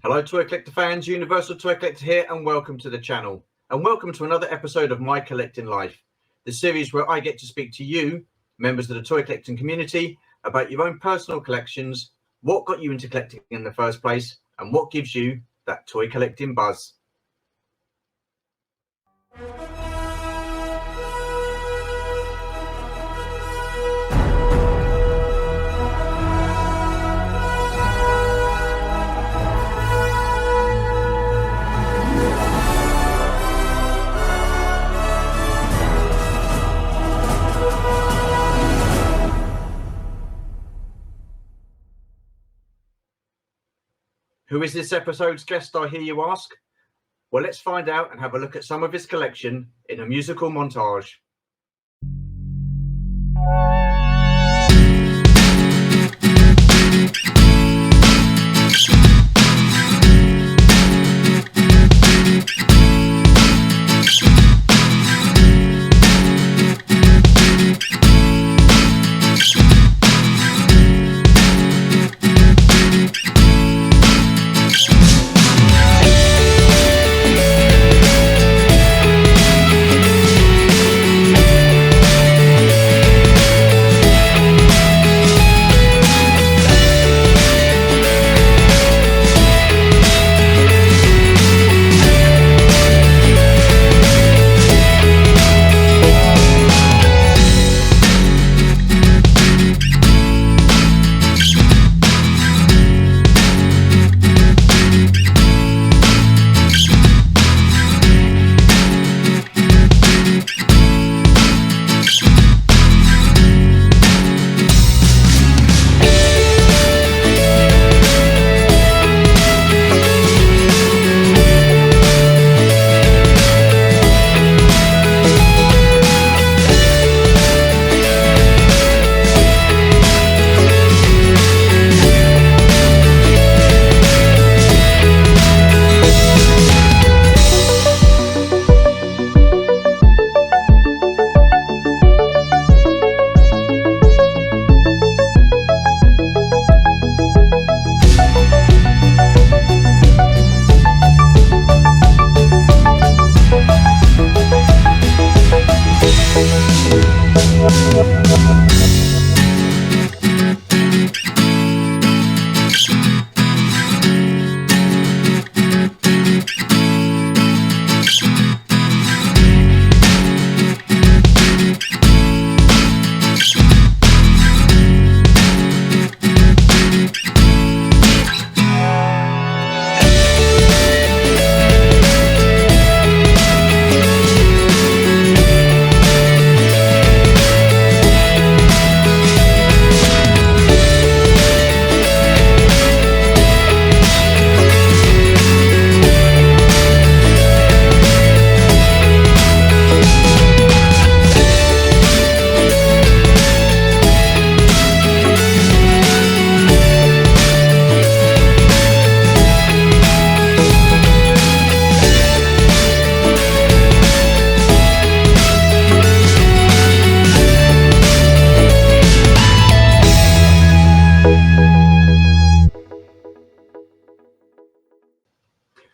Hello Toy Collector fans, Universal Toy Collector here, and welcome to the channel. And welcome to another episode of My Collecting Life, the series where I get to speak to you, members of the toy collecting community, about your own personal collections, what got you into collecting in the first place, and what gives you that toy collecting buzz. Who is this episode's guest, I hear you ask? Well, let's find out and have a look at some of his collection in a musical montage.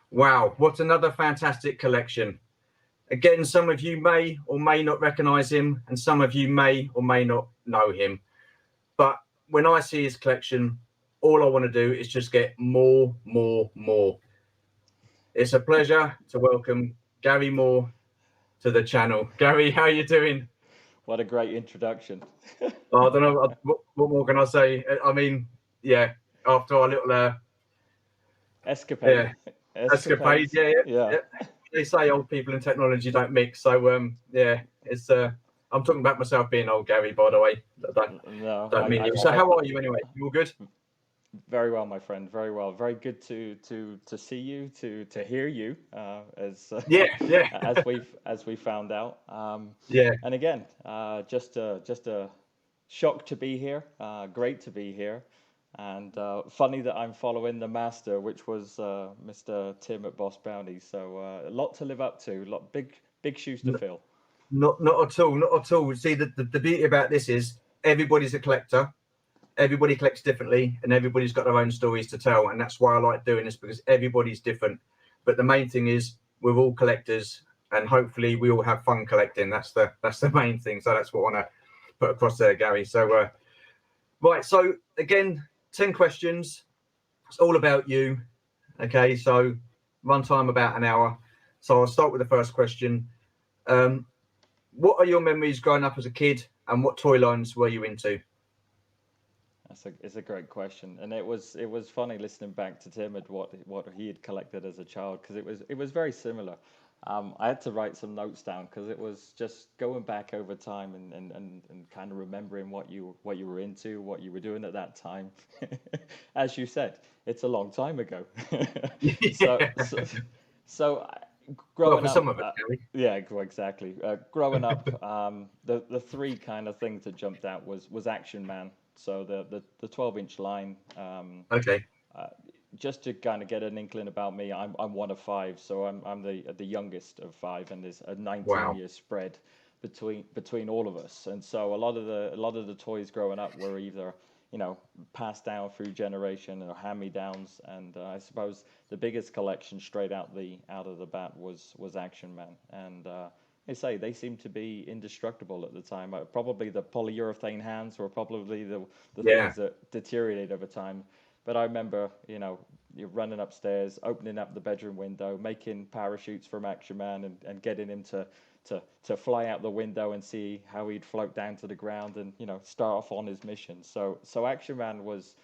Wow, what another fantastic collection. Again, some of you may or may not recognize him, and some of you may or may not know him. But when I see his collection, all I want to do is just get more. It's a pleasure to welcome Gary Moore to the channel. Gary, how are you doing? What a great introduction. I don't know, what more can I say? I mean, yeah, after our little escapade. Yeah. They say old people and technology don't mix, so yeah, it's I'm talking about myself being old, Gary, by the way. Don't mean you. So how are you anyway? You all good? Very well, my friend. Very well. Very good to see you, to hear you, as we found out. And again, just a shock to be here. Great to be here. And funny that I'm following the master, which was Mr. Tim at Boss Bounty. So a lot to live up to. A lot big shoes to fill. Not at all. See, the beauty about this is everybody's a collector. everybody collects differently and everybody's got their own stories to tell. And that's why I like doing this, because everybody's different. But the main thing is we're all collectors and hopefully we all have fun collecting. That's the main thing. So that's what I want to put across there, Gary. So, right. So again, 10 questions. It's all about you. Okay. So run time about an hour. So I'll start with the first question. What are your memories growing up as a kid and what toy lines were you into? It's a great question, and it was funny listening back to Tim and what he had collected as a child, because it was very similar. I had to write some notes down because it was just going back over time and kind of remembering what you were into, what you were doing at that time. As you said, it's a long time ago. so, Yeah. so so Well, growing for some up, of us, Gary. yeah, exactly. Growing up, the three kind of things that jumped out was Action Man. So the 12-inch line. Okay. Uh, just to kind of get an inkling about me, I'm one of five, so I'm the youngest of five, and there's a 19-year spread between all of us. And so a lot of the toys growing up were either passed down through generation or hand-me-downs, and I suppose the biggest collection straight out of the bat was Action Man, and they seemed to be indestructible at the time. Probably the polyurethane hands were probably the things that deteriorate over time. But I remember, you're running upstairs, opening up the bedroom window, making parachutes from Action Man, and getting him to fly out the window and see how he'd float down to the ground and start off on his mission. So Action Man was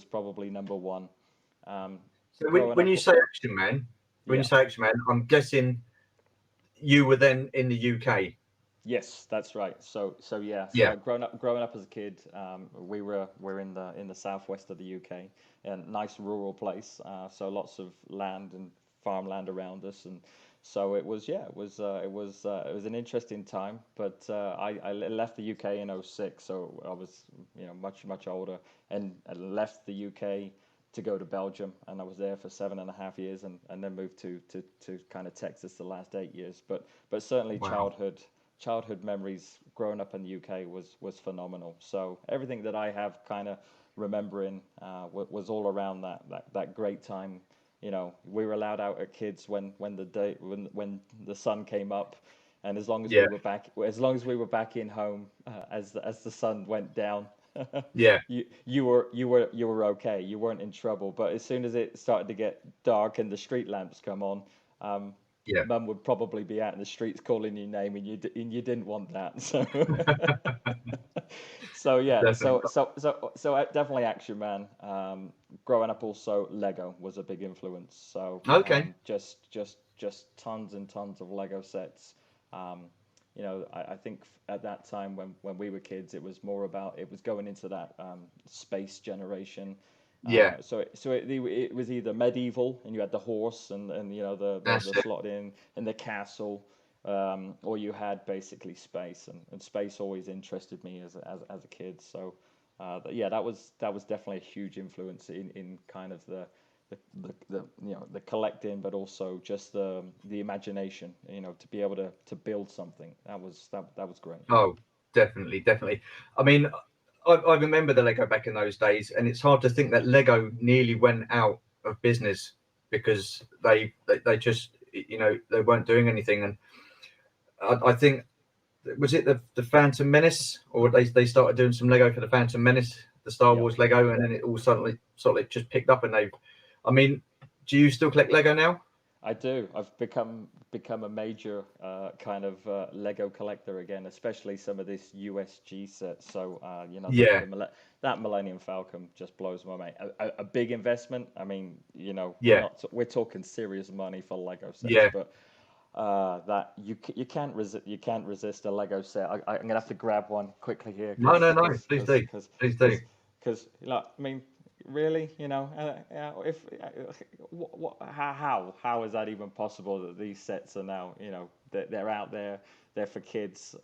probably number one. So when you say Action Man, I'm guessing you were then in the UK. Yes, that's right. So yeah. So Yeah. growing up as a kid, we're in the southwest of the UK, a nice rural place. So lots of land and farmland around us, and so it was an interesting time. But I left the UK in '06, so I was much older, and I left the UK to go to Belgium, and I was there for 7.5 years, and then moved to kind of Texas the last 8 years. But certainly childhood memories growing up in the UK was phenomenal. So everything that I have kind of remembering was all around that great time. We were allowed out at kids when the sun came up, and as long as we were back in home as the sun went down, you were okay. You weren't in trouble. But as soon as it started to get dark and the street lamps come on, Mum would probably be out in the streets calling your name, and you didn't want that. So, so yeah, Definitely. so definitely Action Man. Growing up, also Lego was a big influence. So just tons and tons of Lego sets. I think at that time when we were kids, it was more about it was going into that space generation. So it was either medieval, and you had the horse and the slot in and the castle, or you had basically space, and space always interested me as a kid. So that was definitely a huge influence in kind of the collecting, but also just the imagination, to be able to build something. That was great. Oh, definitely. I mean, I remember the Lego back in those days, and it's hard to think that Lego nearly went out of business because they just they weren't doing anything. And I think, was it the Phantom Menace, or they started doing some Lego for the Phantom Menace, the Star Wars Lego, and then it all suddenly sort of just picked up. And do you still collect Lego now? I do. I've become a major kind of Lego collector again, especially some of this USG set. So that Millennium Falcon just blows my mind. A big investment. I mean, we're talking serious money for Lego sets, but that you can't resist a Lego set. I'm gonna have to grab one quickly here. No, please do. Because I mean, really, how is that even possible that these sets are now, they're out there, they're for kids,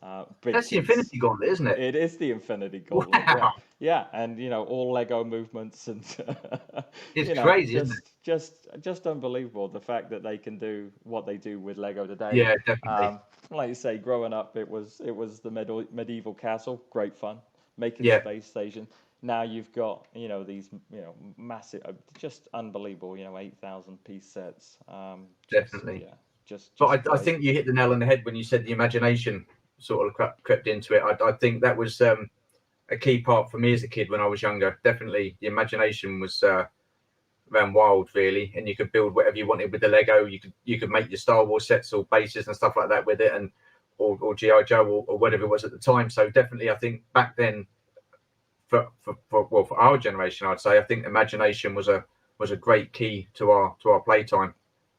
That's the Infinity Gauntlet, isn't it? It is the Infinity Gauntlet. Wow. Yeah, and all Lego movements, and it's crazy, isn't it? Just unbelievable, the fact that they can do what they do with Lego today. Yeah, definitely. Like you say, growing up, it was the medieval castle, great fun, making space station. now you've got, these, massive, just unbelievable, 8,000 piece sets. Definitely. Just but I think you hit the nail on the head when you said the imagination sort of crept into it. I think that was a key part for me as a kid when I was younger. Definitely, the imagination was ran wild, really, and you could build whatever you wanted with the Lego. You could make your Star Wars sets or bases and stuff like that with it, and or GI Joe or whatever it was at the time. So definitely, I think back then, for our generation, I'd say I think imagination was a great key to our playtime.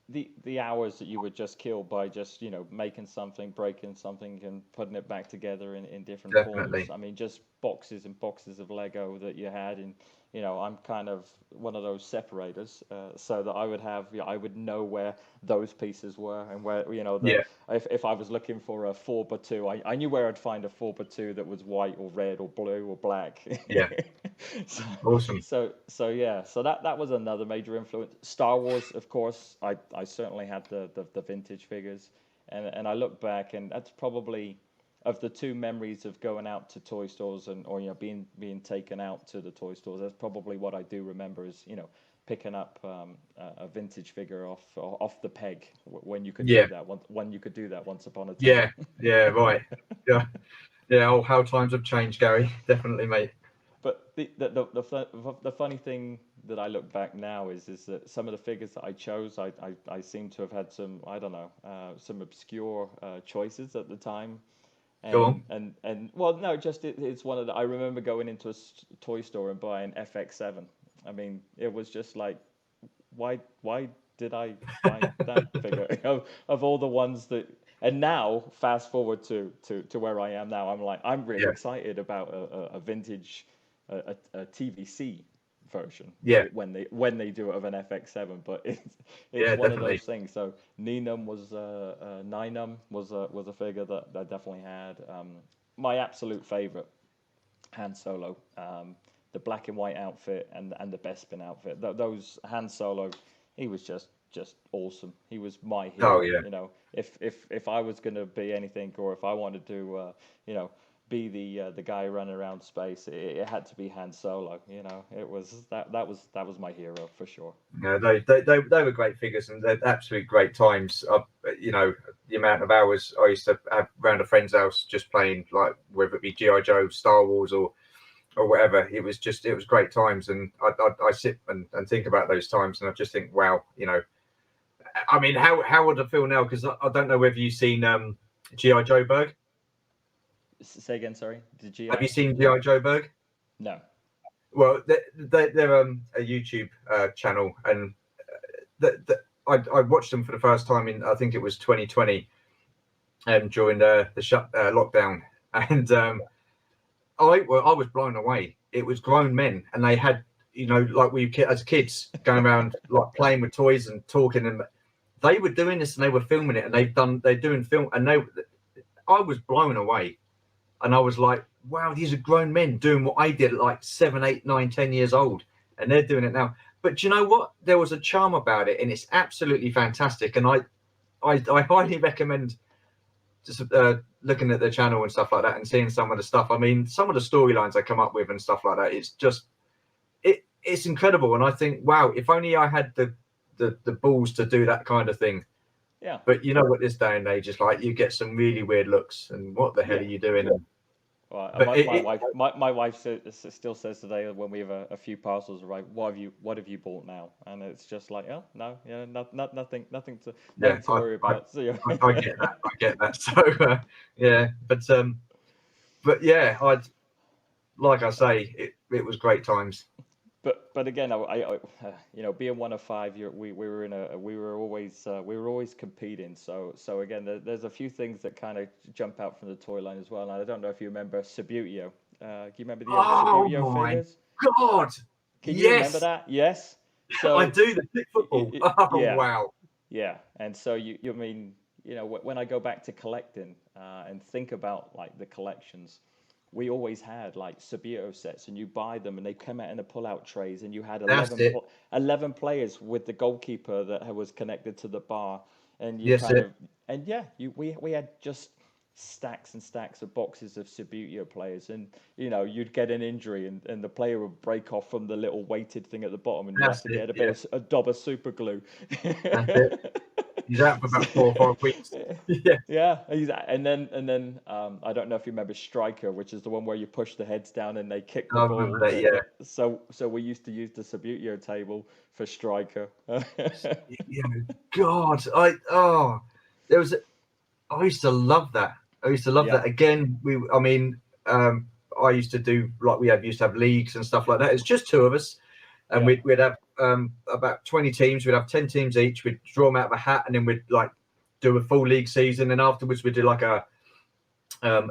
The hours that you would just kill by just making something, breaking something, and putting it back together in different Definitely. forms. I mean, just boxes and boxes of Lego that you had, and I'm kind of one of those separators, so that I would have, I would know where those pieces were, and where Yeah. if I was looking for a 4x2, I knew where I'd find a 4x2 that was white or red or blue or black. Yeah. so, Awesome. so that was another major influence. Star Wars, of course, I certainly had the vintage figures, and I look back, and that's probably, of the two memories of going out to toy stores or being taken out to the toy stores, that's probably what I do remember is picking up a vintage figure off the peg when you could do that when you could do that once upon a time. Yeah, right. Yeah. Oh, how times have changed, Gary. Definitely, mate. But the funny thing that I look back now is that some of the figures that I chose, I seem to have had some, I don't know, some obscure choices at the time. Go on. And well, no, just it's one of the. I remember going into a toy store and buying FX7. I mean, it was just like, why did I buy that figure of all the ones that? And now, fast forward to where I am now, I'm really Yeah. excited about a vintage, a TVC version. Yeah. When they do it of an FX7, but it's Yeah, one definitely. of those things. So Ninum was a figure that I definitely had. My absolute favorite, Han Solo, the black and white outfit and the Bespin outfit. Those Han Solo, he was just awesome. He was my hero. Oh, yeah. If I was going to be anything, or if I wanted to, be the guy running around space, it had to be Han Solo. It was that was my hero for sure. Yeah, they were great figures, and they're absolute great times. The amount of hours I used to have around a friend's house just playing, like whether it be GI Joe, Star Wars, or whatever. It was great times, and I sit and think about those times, and I just think, wow, I mean, how would I feel now? Because I don't know whether you've seen GI Joe Berg. Say again, sorry. Have you seen GI Joe Berg? No. Well, they're a YouTube channel, and I watched them for the first time in, I think it was 2020, during the lockdown, and I was blown away. It was grown men, and they had, like we as kids going around like playing with toys and talking, and they were doing this and they were filming it, and they're doing film, and I was blown away, and I was like, wow, these are grown men doing what I did at like 7, 8, 9, 10 years old, and they're doing it now. But do you know what? There was a charm about it, and it's absolutely fantastic. And I highly recommend just looking at their channel and stuff like that and seeing some of the stuff. I mean, some of the storylines they come up with and stuff like that, it's just it's incredible. And I think, wow, if only I had the balls to do that kind of thing. Yeah. But you know what, this day and age is like, you get some really weird looks, and what the hell are you doing? Well, my wife still says today when we have a few parcels arrive, what have you bought now? And it's just like, oh no, nothing to worry about. I get that. So yeah, but yeah, like I say, it was great times. But again, I being one of five, we were always competing. So again, there's a few things that kind of jump out from the toy line as well. And I don't know if you remember Subbuteo. Do you remember the old Subbuteo figures? God! Can you remember that? Yes. So I do, the stick football. Yeah. Wow. Yeah, and so you mean, when I go back to collecting and think about like the collections, we always had like Subbuteo sets, and you buy them and they come out in the pull-out trays, and you had 11 players with the goalkeeper that was connected to the bar, and you we had just stacks and stacks of boxes of Subbuteo players, and you'd get an injury, and the player would break off from the little weighted thing at the bottom, and you have to get a dab of super glue. That's it. He's out for about 4 or 5 weeks. Yeah. Yeah, and then I don't know if you remember Striker, which is the one where you push the heads down and they kick the ball. Remember that, yeah. So we used to use the Subbuteo table for Striker. God, I used to love that. I used to love that. Again, I used to do, like, used to have leagues and stuff like that. It's just 2 of us, and we'd have about 20 teams. We'd have 10 teams each. We'd draw them out of a hat, and then we'd like do a full league season, and afterwards we'd do like a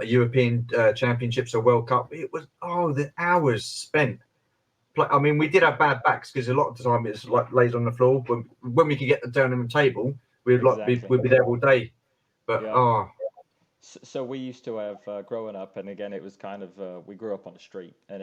European Championships or World Cup. It was the hours spent. I mean, we did have bad backs because a lot of the time it's like lays on the floor. When we could get down on the table, we'd be there all day. But So we used to have growing up, and again, it was kind of we grew up on the street, and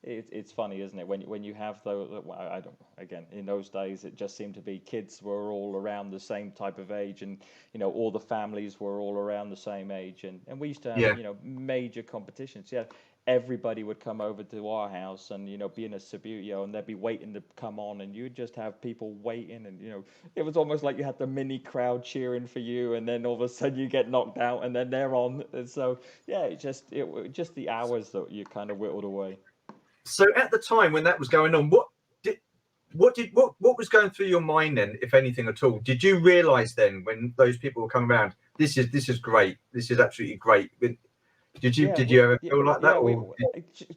it's funny, isn't it? When you have those, I don't, again, in those days, it just seemed to be kids were all around the same type of age, and all the families were all around the same age, and we used to have major competitions. Yeah, everybody would come over to our house and be in a Subbuteo, and they'd be waiting to come on, and you'd just have people waiting, and it was almost like you had the mini crowd cheering for you, and then all of a sudden you get knocked out and then they're on. And so it just the hours that you kind of whittled away. So at the time when that was going on, what was going through your mind then, if anything at all? Did you realize then, when those people were coming around, this is great, this is absolutely great? Did you ever feel like that?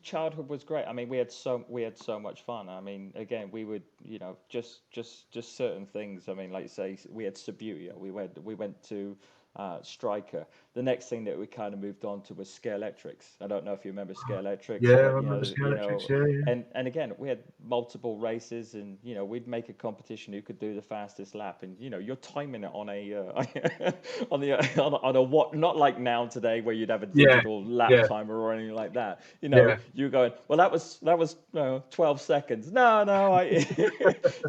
Childhood was great. I mean, we had so much fun. I mean, again, we would just certain things. I mean, like you say, we had Subbuteo. We went to Striker. The next thing that we kind of moved on to was Scalextrics. I don't know if you remember Scalextrics. Yeah, I remember Scalextrics. Yeah. And again, we had multiple races, and we'd make a competition who could do the fastest lap, and you're timing it on a on a what, not like now today where you'd have a digital lap timer or anything like that. You're going, well, that was 12 seconds. No,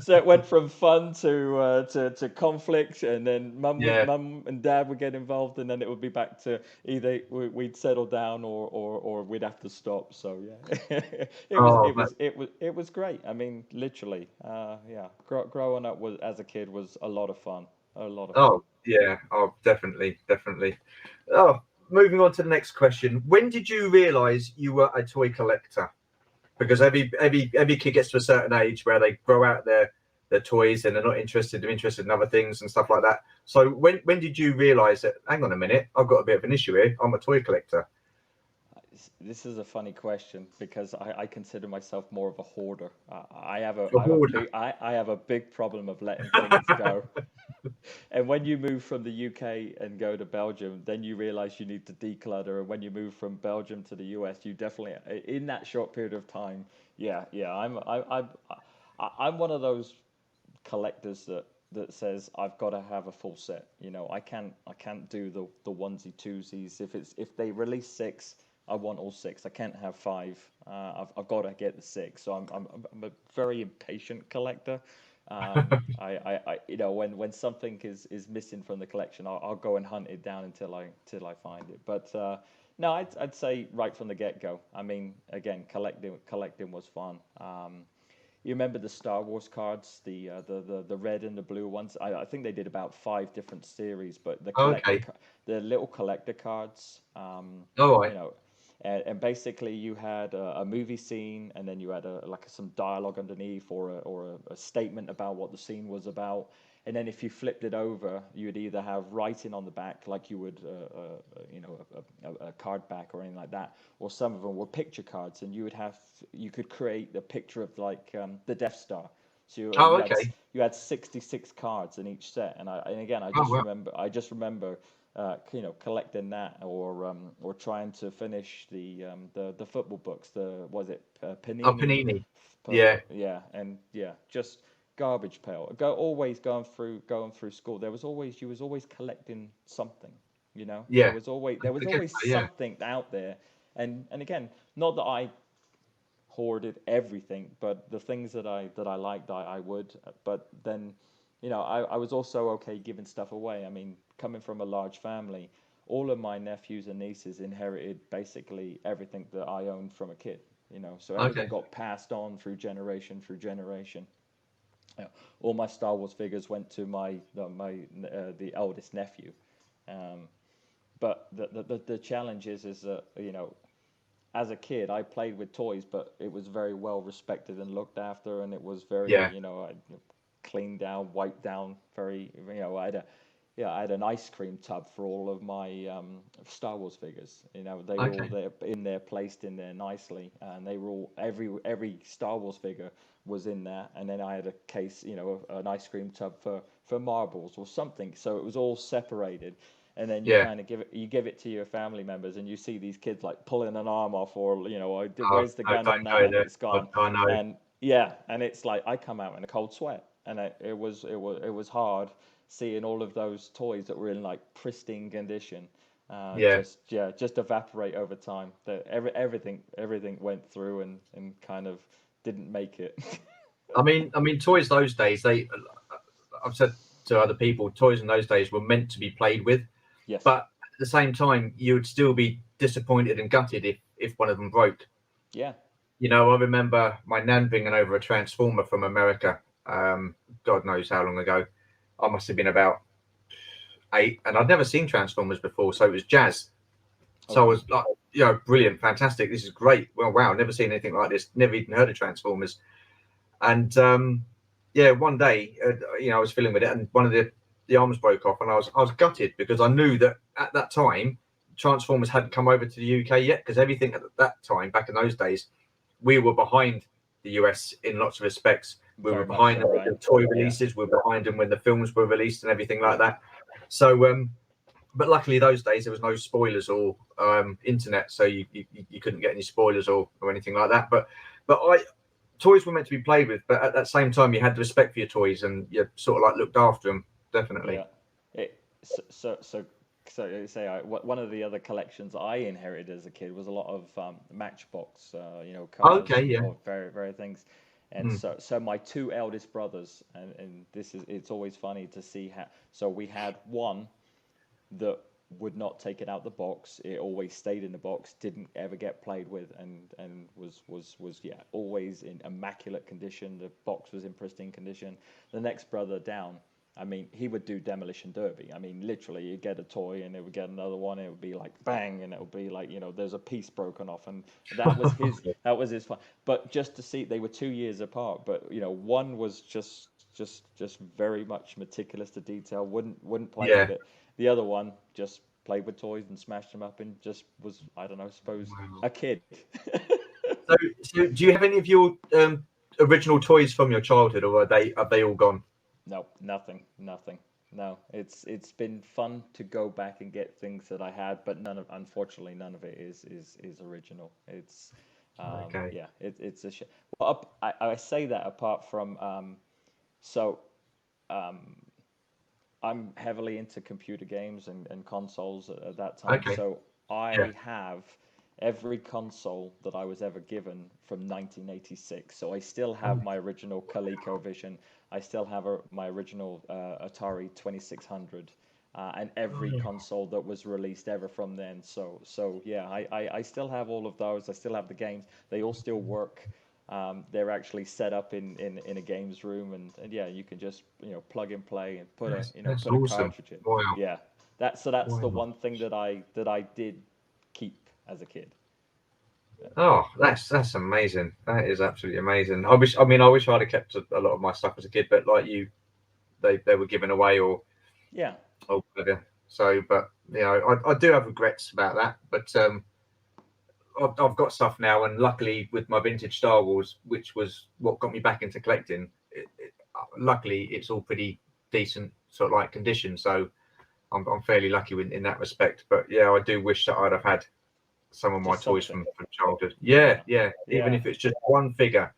so it went from fun to conflict, and then mum and dad would get involved, and then it would be back to either we'd settle down or we'd have to stop. So it was great. I mean, literally, growing up as a kid was a lot of fun. Definitely. Moving on to the next question. When did you realize you were a toy collector? Because every kid gets to a certain age where they grow out their toys and they're not interested. They're interested in other things and stuff like that. So when did you realize that, hang on a minute, I've got a bit of an issue here, I'm a toy collector? This is a funny question, because I consider myself more of a hoarder. I have a big problem of letting things go. And when you move from the UK and go to Belgium, then you realize you need to declutter. And when you move from Belgium to the US, you definitely, in that short period of time, I'm one of those collectors that says I've got to have a full set. I can't do the onesie twosies. If they release 6, I want all 6. I can't have 5. I've got to get the 6. So I'm a very impatient collector. When something is missing from the collection, I'll go and hunt it down until I find it. But no, I'd say right from the get-go. I mean, again, collecting was fun. You remember the Star Wars cards, the red and the blue ones? I think they did about 5 different series, but the little collector cards. And basically you had a movie scene, and then you had some dialogue underneath, or a statement about what the scene was about. And then if you flipped it over, you would either have writing on the back, like you would a card back or anything like that, or some of them were picture cards, and you could create the picture of the Death Star. So you had 66 cards in each set, and I just remember collecting that, or trying to finish the football books. Panini? Panini. Just garbage pail. Always going through school. You was always collecting something. There was always something out there, and again, not that I hoarded everything, but the things that I liked, I would. But then, I was also okay giving stuff away. I mean, coming from a large family, all of my nephews and nieces inherited basically everything that I owned from a kid. So everything got passed on through generation. All my Star Wars figures went to the eldest nephew. But the challenge is that, as a kid, I played with toys, but it was very well respected and looked after, and it was very, I cleaned down, wiped down, very, I had an ice cream tub for all of my Star Wars figures. They were all there in there, placed in there nicely, and they were all every Star Wars figure was in there, and then I had a case, an ice cream tub for marbles or something. So it was all separated. And then you kind of give it to your family members, and you see these kids like pulling an arm off, or where's the gun on that, and it's gone. I know. And and it's like I come out in a cold sweat, and it was hard seeing all of those toys that were in like pristine condition, just evaporate over time. That everything went through and kind of didn't make it. I mean, toys those days, I've said to other people, toys in those days were meant to be played with. Yes. But at the same time, you would still be disappointed and gutted if one of them broke. Yeah. I remember my nan bringing over a Transformer from America. God knows how long ago. I must have been about 8, and I'd never seen Transformers before, so it was jazz. So I was like, brilliant, fantastic. This is great. Well, wow, never seen anything like this. Never even heard of Transformers. And one day, I was fiddling with it, and one of the arms broke off, and I was gutted because I knew that at that time Transformers hadn't come over to the UK yet, because everything at that time, back in those days, we were behind the US in lots of respects. We were behind the toy releases. We were behind them when the films were released and everything like that. So, but luckily those days there was no spoilers or internet, so you couldn't get any spoilers or anything like that. But toys were meant to be played with, but at that same time you had the respect for your toys and you sort of like looked after them. Definitely. Yeah. One of the other collections I inherited as a kid was a lot of Matchbox, cars, or very things. And so my 2 eldest brothers, and it's always funny to see how. So we had one that would not take it out the box. It always stayed in the box, didn't ever get played with, and was always in immaculate condition. The box was in pristine condition. The next brother down, I mean, he would do demolition derby. I mean, literally, you'd get a toy and it would get another one. It would be like bang, and it would be like, there's a piece broken off, and that was his fun. But just to see, they were 2 years apart, but one was just very much meticulous to detail. Wouldn't play with it. The other one just played with toys and smashed them up, and just was, I don't know, suppose a kid. So do you have any of your original toys from your childhood, or are they all gone? No, nothing. No, it's been fun to go back and get things that I had, but unfortunately, none of it is original. It's it's a shame. Well, I say that apart from I'm heavily into computer games and consoles at that time. So I have every console that I was ever given from 1986. So I still have my original ColecoVision. I still have my original Atari 2600, and every console that was released ever from then. So yeah, I still have all of those. I still have the games. They all still work. They're actually set up in a games room, and yeah, you can just plug and play and put a cartridge in. Wow. Yeah, that's the one thing that I did keep as a kid. Oh, that's amazing. That is absolutely amazing. I wish I'd have kept a lot of my stuff as a kid, but like you, they were given away or whatever. So, but I do have regrets about that. But I've got stuff now, and luckily with my vintage Star Wars, which was what got me back into collecting, luckily it's all pretty decent sort of like condition. So I'm fairly lucky in that respect. But yeah, I do wish that I'd have had some of my toys from childhood. Yeah. Even if it's just one figure,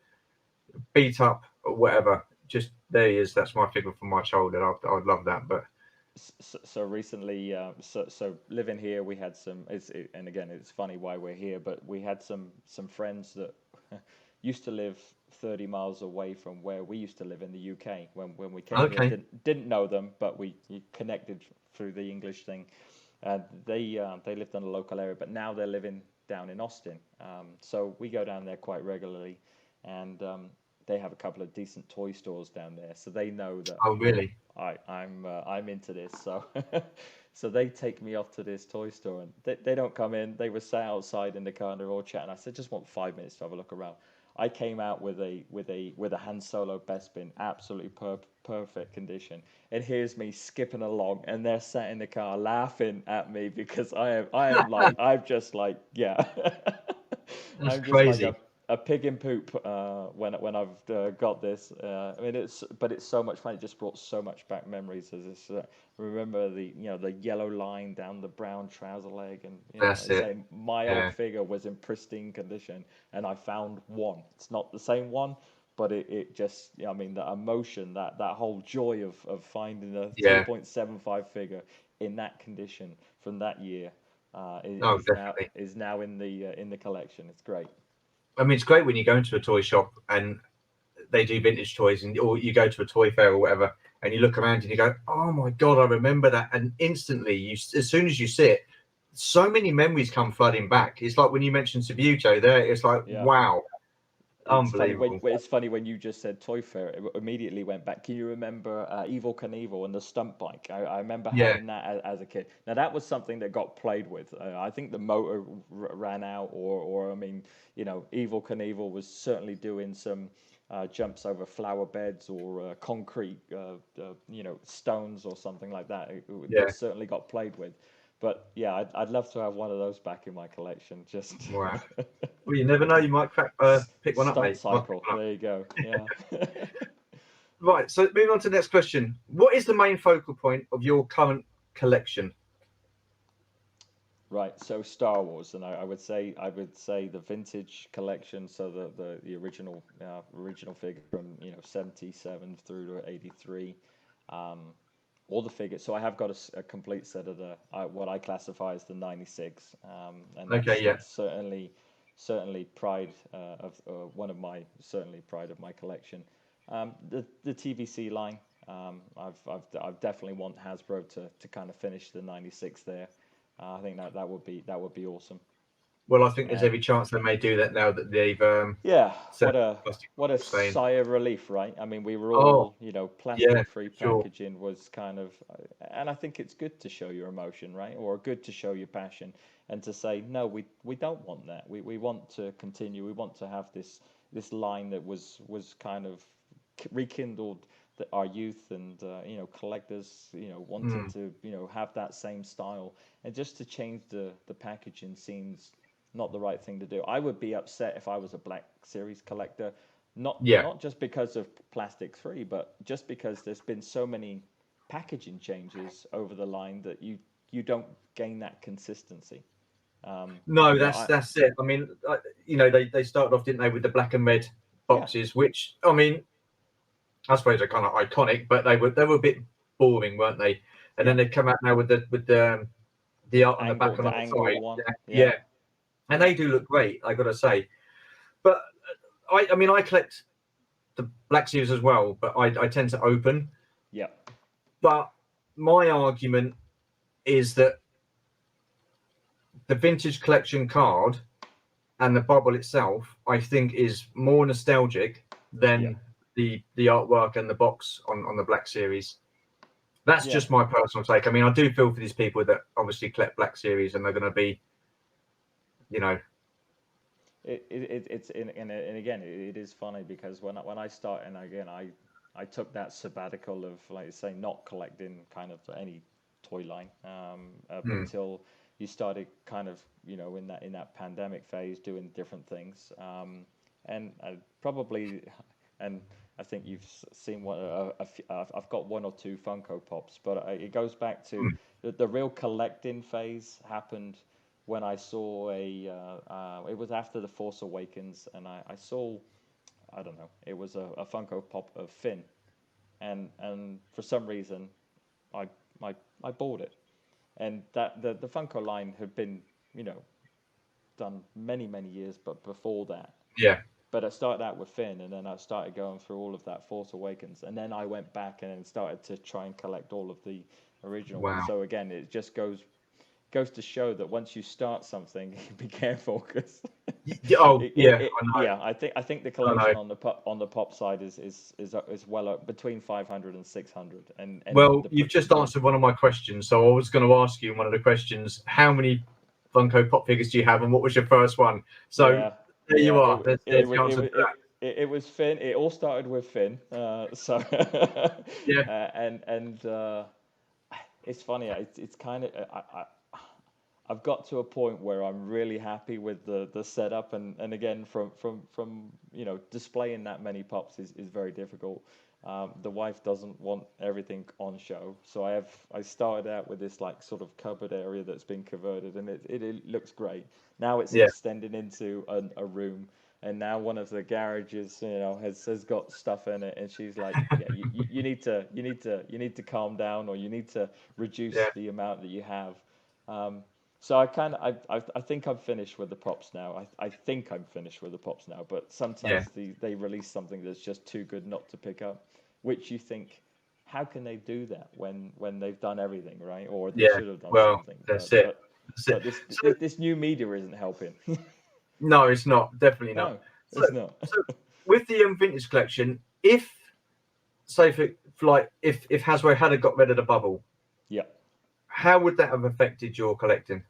beat up or whatever, just there he is. That's my figure from my childhood. I'd love that. But so recently, so living here, we had some. And again, it's funny why we're here, but we had some friends that used to live 30 miles away from where we used to live in the UK when we came here. Didn't know them, but we connected through the English thing. and they lived in a local area, but now they're living down in Austin. So we go down there quite regularly, and they have a couple of decent toy stores down there, so they know that. Oh, really? I'm into this, so so they take me off to this toy store, and they don't come in. They were sat outside in the car and they're all chatting. I said, just want 5 minutes to have a look around. I came out with a Han Solo Bespin, absolutely perfect condition, and here's me skipping along, and they're sat in the car laughing at me because I am like I'm just like yeah, That's I'm just like crazy. a pig in poop when I've got this. I mean, it's so much fun. It just brought so much back memories. As this, remember the yellow line down the brown trouser leg, and That's I it. say my old Yeah. figure was in pristine condition, and I found one. It's not the same one, but it just I mean the emotion, that whole joy of finding a Yeah. 3.75 figure in that condition from that year. Oh, Is now definitely. in the collection. It's great. I mean, it's great when you go into a toy shop and they do vintage toys, and or you go to a toy fair or whatever, and you look around and you go, "Oh my god, I remember that!" And instantly, as soon as you see it, so many memories come flooding back. It's like when you mentioned Subbuteo there. It's like, Yeah. wow, It's unbelievable. funny when you just said Toy Fair, it immediately went back. Can you remember Evil Knievel and the stunt bike? I remember Yeah, having that as a kid. Now that was something that got played with. I think the motor ran out, or I mean, Evil Knievel was certainly doing some jumps over flower beds or concrete, stones or something like that. yeah, That certainly got played with. But yeah, I'd love to have one of those back in my collection. Just wow. Well, you never know. You might pick one up, stunt mate. Might pick cycle. one up. There you go. Yeah. Right. So moving on to the next question. What is the main focal point of your current collection? Right. So Star Wars, and I would say the vintage collection. So the original figure from 77 through to 83. Um, all the figures. So I have got a complete set of what I classify as the 96, and Okay. Yeah. that's certainly pride of one of my certainly pride of my collection. The TVC line. I've definitely want Hasbro to kind of finish the 96 there. I think that would be awesome. Well, I think there's And every chance they may do that now that they've yeah, set plastic what a saying, sigh of relief, right? I mean, we were "Oh, all, yeah, plastic-free sure, packaging was kind of, and I think it's good to show your emotion, right? Or good to show your passion, and to say, no, we don't want that. We want to continue. We want to have this line that was kind of rekindled our youth, and collectors, wanting mm, to have that same style, and just to change the packaging seems not the right thing to do. I would be upset if I was a Black Series collector, yeah, not just because of plastic free, but just because there's been so many packaging changes over the line that you don't gain that consistency. no, I that's it. I mean, they started off, didn't they, with the black and red yeah boxes, which I mean, I suppose are kind of iconic, but they were a bit boring, weren't they? And yeah then they come out now with the art on the back and the on the angled side, one yeah, and yeah they do look great, I got to say. But I mean, I collect the Black Series as well, but I tend to open. yeah But my argument is that the vintage collection card and the bubble itself, I think, is more nostalgic yeah than the artwork and the box on the Black Series. That's yeah just my personal take. I mean, I do feel for these people that obviously collect Black Series and they're going to be, you know, it's and again it is funny because when I start, and again I took that sabbatical of, like I say, not collecting kind of any toy line up hmm, until you started kind of in that pandemic phase doing different things, and probably, and I think you've seen what I've got one or two Funko Pops, but it goes back to hmm, the real collecting phase happened when I saw it was after The Force Awakens, and I saw, I don't know, it was a Funko Pop of Finn, and for some reason, I I, I bought it, and that the Funko line had been, you know, done many years, but before that. yeah, But I started out with Finn, and then I started going through all of that Force Awakens, and then I went back and then started to try and collect all of the original ones. wow, So again, it just goes goes to show that once you start something, be careful because yeah, I think the collection on the pop side is well up between 500 and 600. And well, you've just answered one of my questions. So I was going to ask you in one of the questions, how many Funko Pop figures do you have, and what was your first one? So there you are. There's the answer to that. It was Finn. It all started with Finn. So it's funny. It's kind of I've got to a point where I'm really happy with the setup, and again from displaying that many pops is very difficult. The wife doesn't want everything on show, so I started out with this like sort of cupboard area that's been converted, and it looks great. Now it's extended into a room. And now one of the garages, has got stuff in it, and she's like, "Yeah, you need to calm down, or you need to reduce the amount that you have." So I think I'm finished with the pops now. I think I'm finished with the pops now, but sometimes they release something that's just too good not to pick up, which you think, how can they do that when they've done everything right, or they should have done something? But this new media isn't helping. No, it's not. Definitely not. No, it's not. So with the vintage collection, if Hasbro had got rid of the bubble, how would that have affected your collecting?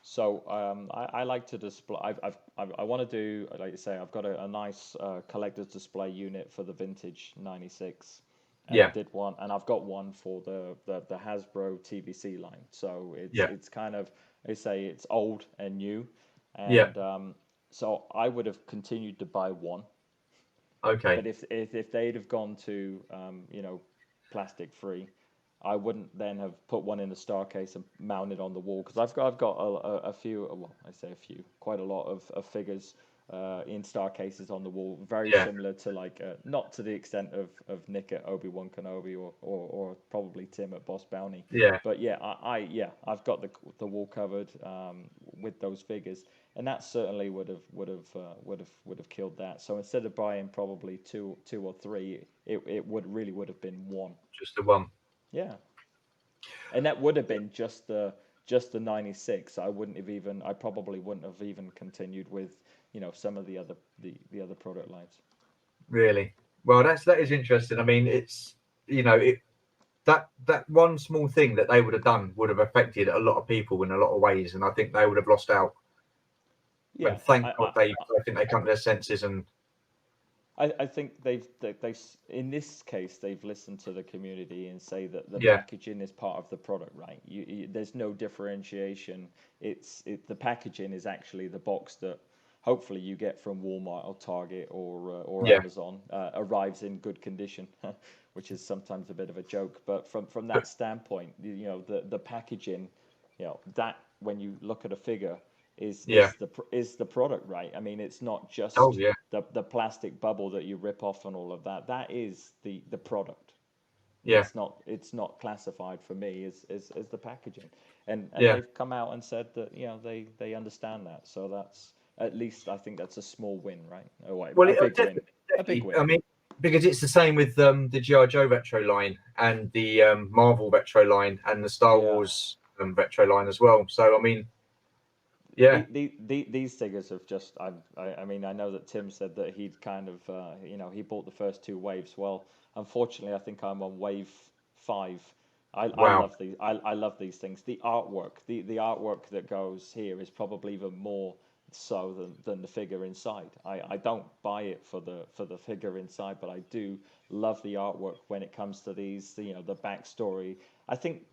So I like to display. I want to do, like you say, I've got a nice collector's display unit for the vintage '96. And I did one, and I've got one for the Hasbro TVC line. So it's kind of, I say it's old and new. And so I would have continued to buy one. Okay. But if they'd have gone to plastic free, I wouldn't then have put one in a star case and mounted on the wall, because I've got a few. Well, I say a few, quite a lot of figures in star cases on the wall, very similar to not to the extent of Nick at Obi-Wan Kenobi or probably Tim at Boss Bounty. But I've got the wall covered with those figures, and that certainly would have killed that. So instead of buying probably two or three, it would have been one. Just the one. Yeah. And that would have been just the '96. I probably wouldn't have even continued with some of the other product lines. Really? Well, that is interesting. I mean, it's that one small thing that they would have done would have affected a lot of people in a lot of ways, and I think they would have lost out. Yeah. And thank God I think they come to their senses, and I think they've in this case they've listened to the community and say that the packaging is part of the product, right? There's no differentiation. The packaging is actually the box that hopefully you get from Walmart or Target or Amazon arrives in good condition, which is sometimes a bit of a joke. But from that standpoint, the packaging, that when you look at a figure, is the product, right? I mean, it's not just the plastic bubble that you rip off and all of that. That is the product. Yeah. It's not classified for me as the packaging. And they've come out and said that they understand that. So that's, at least I think that's a small win, right? A big win. I mean, because it's the same with the G.I. Joe retro line and the Marvel retro line and the Star Wars retro line as well. So I mean, these figures have just. I mean, I know that Tim said that he'd kind of he bought the first two waves. Well, unfortunately, I think I'm on wave 5. I love these. I love these things. The artwork, the artwork that goes here is probably even more so than the figure inside. I don't buy it for the figure inside, but I do love the artwork when it comes to these. The backstory. I think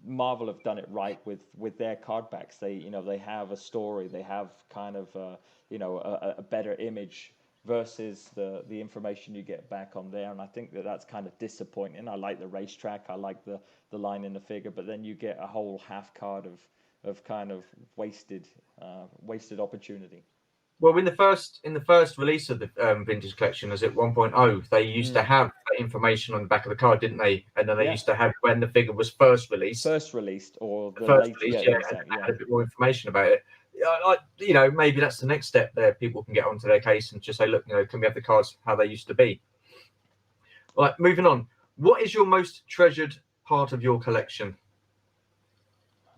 Marvel have done it right with their card backs. They have a story. They have kind of a better image versus the information you get back on there. And I think that's kind of disappointing. I like the racetrack. I like the line in the figure, but then you get a whole half card of kind of wasted opportunity. Well, in the first release of the vintage collection, as at 1.0, they used to have that information on the back of the card, didn't they? And then they used to have when the figure was first released, or the had a bit more information about it. Maybe that's the next step there. People can get onto their case and just say, look, can we have the cards how they used to be? All right, moving on. What is your most treasured part of your collection?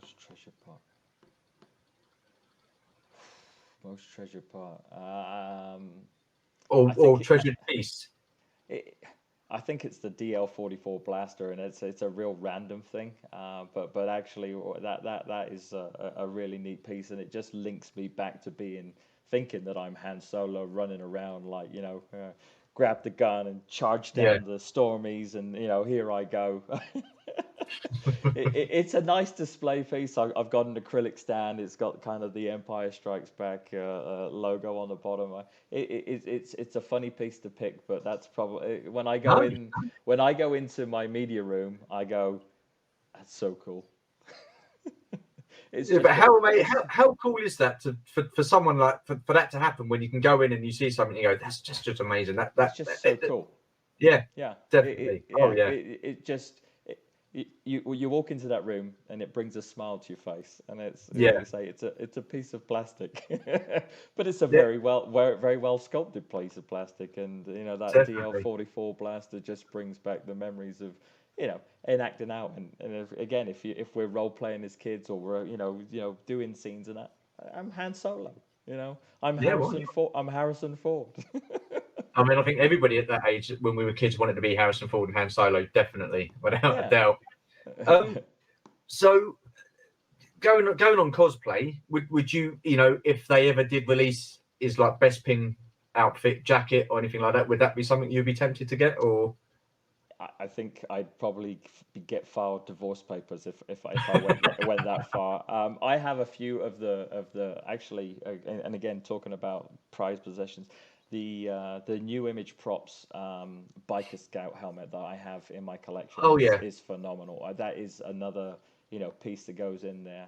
Most treasured part. Most treasured part. Or treasured piece. I think it's the DL44 blaster, and it's a real random thing. But actually, that is a really neat piece, and it just links me back to thinking that I'm Han Solo running around like, grab the gun and charge down the Stormies, and here I go. It's a nice display piece. I've got an acrylic stand. It's got kind of the Empire Strikes Back logo on the bottom. It's a funny piece to pick, but that's probably when I go into my media room, I go, that's so cool. But how cool is that for someone like for that to happen, when you can go in and you see something, you go, that's just amazing. That's just so cool. Yeah, definitely. It just. You walk into that room and it brings a smile to your face, and it's like you say, it's a piece of plastic, but it's a very well sculpted piece of plastic, and that definitely. DL44 blaster just brings back the memories of enacting out, and if we're role playing as kids, or we're doing scenes and that, I'm Han Solo, I'm Harrison Ford. I mean, I think everybody at that age, when we were kids, wanted to be Harrison Ford and Han Solo, definitely, without a doubt. So, going on cosplay, would you, if they ever did release his like Bespin outfit, jacket, or anything like that, would that be something you'd be tempted to get, or? I think I'd probably get filed divorce papers if I went that far. I have a few of the actually, and again talking about prized possessions. The New Image Props Biker Scout helmet that I have in my collection is phenomenal. That is another piece that goes in there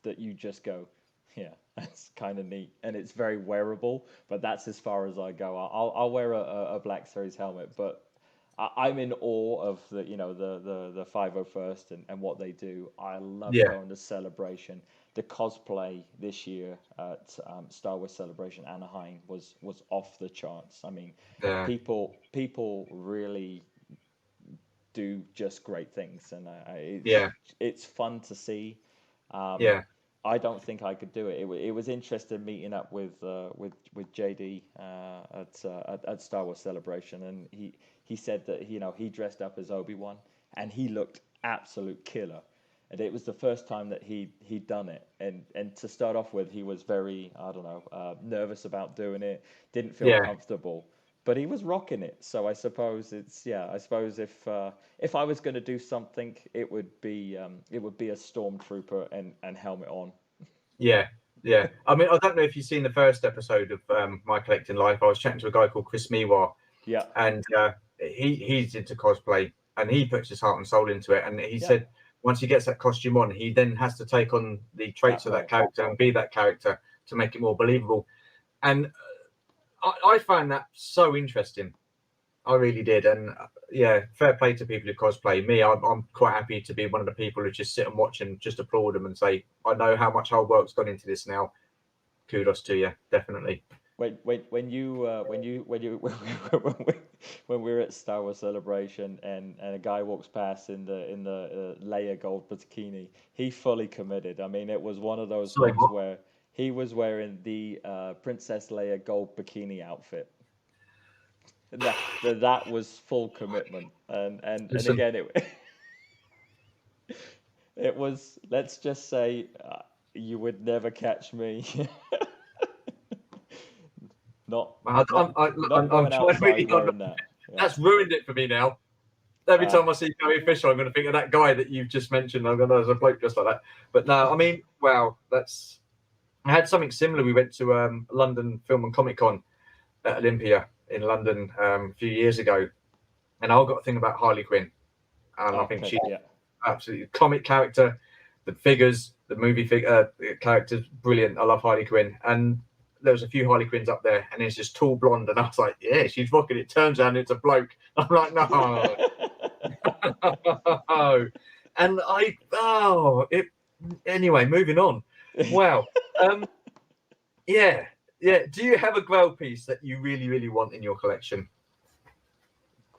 that you just go, that's kind of neat, and it's very wearable. But that's as far as I go. I'll wear a Black Series helmet, but I'm in awe of the 501st and what they do. I love going to Celebration. The cosplay this year at Star Wars Celebration Anaheim was off the charts. I mean, people really do just great things, and it's fun to see. I don't think I could do it. It was interesting meeting up with JD at Star Wars Celebration, and he said that he dressed up as Obi-Wan and he looked absolute killer. And it was the first time that he'd done it, and to start off with, he was very nervous about doing it, didn't feel comfortable, but he was rocking it. So I suppose if I was going to do something, it would be a stormtrooper and helmet on. Yeah. I mean, I don't know if you've seen the first episode of My Collecting Life. I was chatting to a guy called Chris Miwa. Yeah. And he's into cosplay, and he puts his heart and soul into it. And he said once he gets that costume on, he then has to take on the traits of that character and be that character to make it more believable. And I found that so interesting. I really did. And fair play to people who cosplay. Me, I'm quite happy to be one of the people who just sit and watch and just applaud them and say, I know how much hard work's gone into this now. Kudos to you, definitely. When we were at Star Wars Celebration and a guy walks past in the Leia gold bikini, he fully committed. I mean, it was one of those things where he was wearing the Princess Leia gold bikini outfit. That was full commitment, and again it was. Let's just say you would never catch me. I'm trying to really that. That's ruined it for me now. Every time I see Carrie Fisher, I'm going to think of that guy that you've just mentioned. I'm going to, there's a bloke just like that. But no, I mean, wow, I had something similar. We went to London Film and Comic Con at Olympia in London a few years ago, and I got a thing about Harley Quinn, and I think she's absolutely comic character, the figures, the movie characters, brilliant. I love Harley Quinn, and there was a few Harley Quinns up there, and it's just tall blonde, and I was like, yeah, she's rocking it. Turns out it's a bloke. I'm like, no. And anyway, moving on. Wow. Do you have a Grail piece that you really, really want in your collection?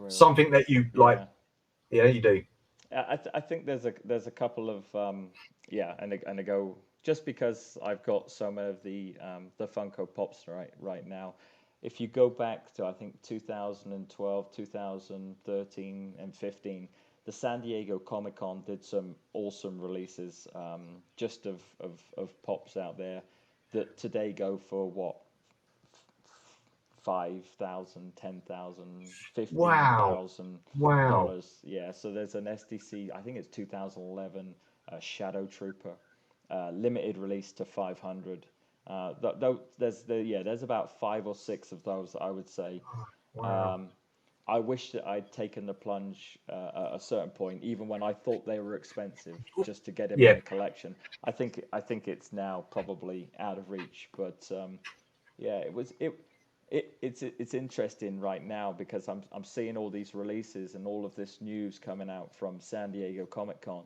Something that you like? Yeah, you do. I think there's a couple of and I go just because I've got so many of the Funko Pops right now. If you go back to, I think, 2012, 2013, and 15, the San Diego Comic-Con did some awesome releases, just of Pops out there that today go for what, 5,000, 10,000, $15,000. Wow. Yeah, so there's an SDC, I think it's 2011 Shadow Trooper, limited release to 500. There's about 5 or 6 of those, I would say. Wow. I wish that I'd taken the plunge at a certain point, even when I thought they were expensive, just to get them in the collection. I think it's now probably out of reach, but it's interesting right now because I'm seeing all these releases and all of this news coming out from San Diego Comic-Con.